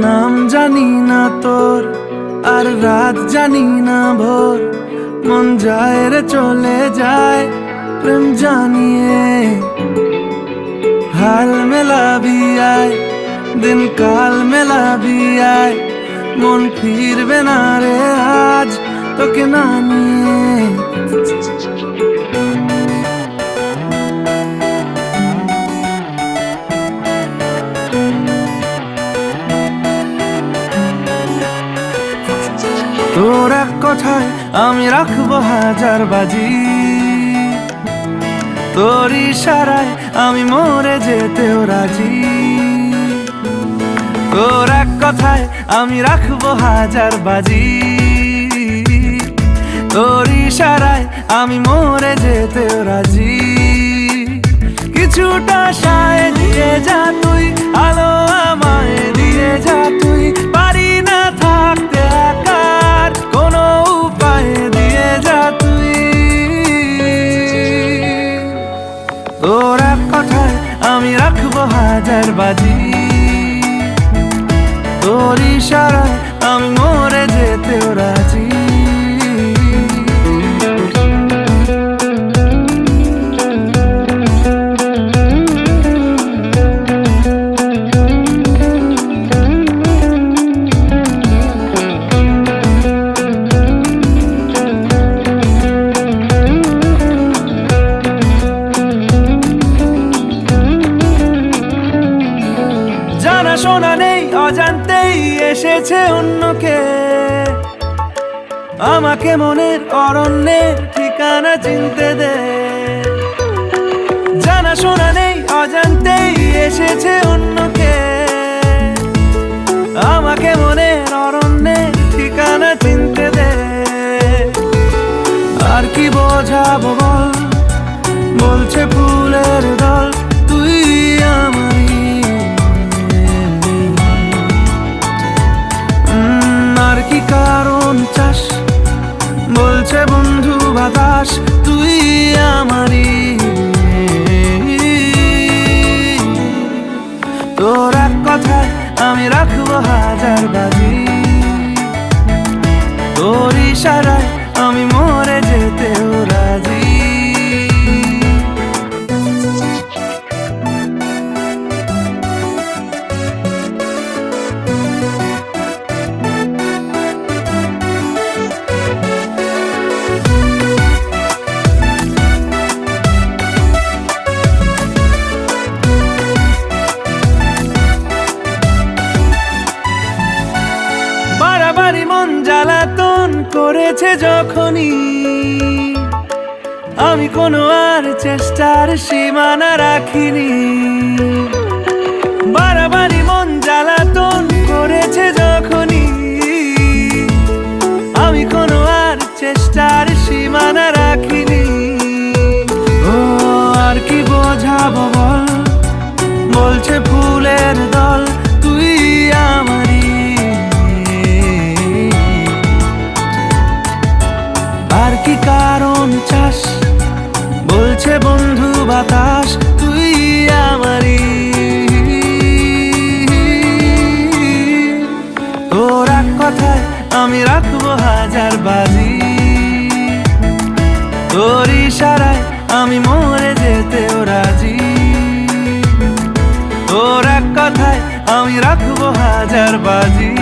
নাম জানি না তোর, আর রাত জানি না ভোর। মন যায় রে চলে যায় প্রেম জানিয়ে। হাল মেলাবি আয়, দিন কাল মেলাবি আয়। মন ফিরবে না রে আজ তোকে না নিয়ে। তোর এক কথায় আমি রাখবো হাজার বাজি, তোর ইশারায় আমি মরে যেতেও রাজি। তোর এক কথায় আমি রাখবো হাজার বাজি, তোর ইশারায় আমি মরে যেতেও রাজি। কিছুটা সায় দিয়ে যা তুই, আলো আমায় দিয়ে যা তুই। পারি না থাকতে একার কোনো উপায় দিয়ে যা তুই। তোর এক কথায় আমি রাখবো হাজার বাজি, তোর ইশারায় আমি মরে যেতেও রাজি। শোনা নেই অজান্তেই এসেছে অন্যকে, আমাকে মনের অরণ্যের ঠিকানা চিনতে দে। জানা শোনা নেই অজান্তেই এসেছে অন্যকে, আমাকে মনের অরণ্যের ঠিকানা চিনতে দে। আর কি বোঝাবো বল, বলছে ফুলের দল তুই আমারই। আর কি কারণ চাস, বলছে বন্ধু বাতাস তুই আমারই। তোর এক কথায় আমি রাখবো হাজার বাজি, তোর ইশারায় আমি মরে যেতেও রাজি। বাড়াবাড়ি মন জ্বালাতন করেছে যখনই, আমি কোনো আর চেষ্টার সীমানা রাখিনি। বাড়াবাড়ি মন জ্বালাতন করেছে যখনই, আমি কোনো আর চেষ্টার সীমানা রাখিনি। ও আর কি বোঝাবো বল, বলছে ফুলের দল তুই আমারই। আর কি কারণ চাস, বলছে বন্ধু বাতাস তুই আমারই। তোর এক কথায় আমি রাখবো হাজার বাজি, তোর ইশারায় আমি মরে যেতেও রাজি। তোর এক কথায় আমি রাখবো হাজার বাজি।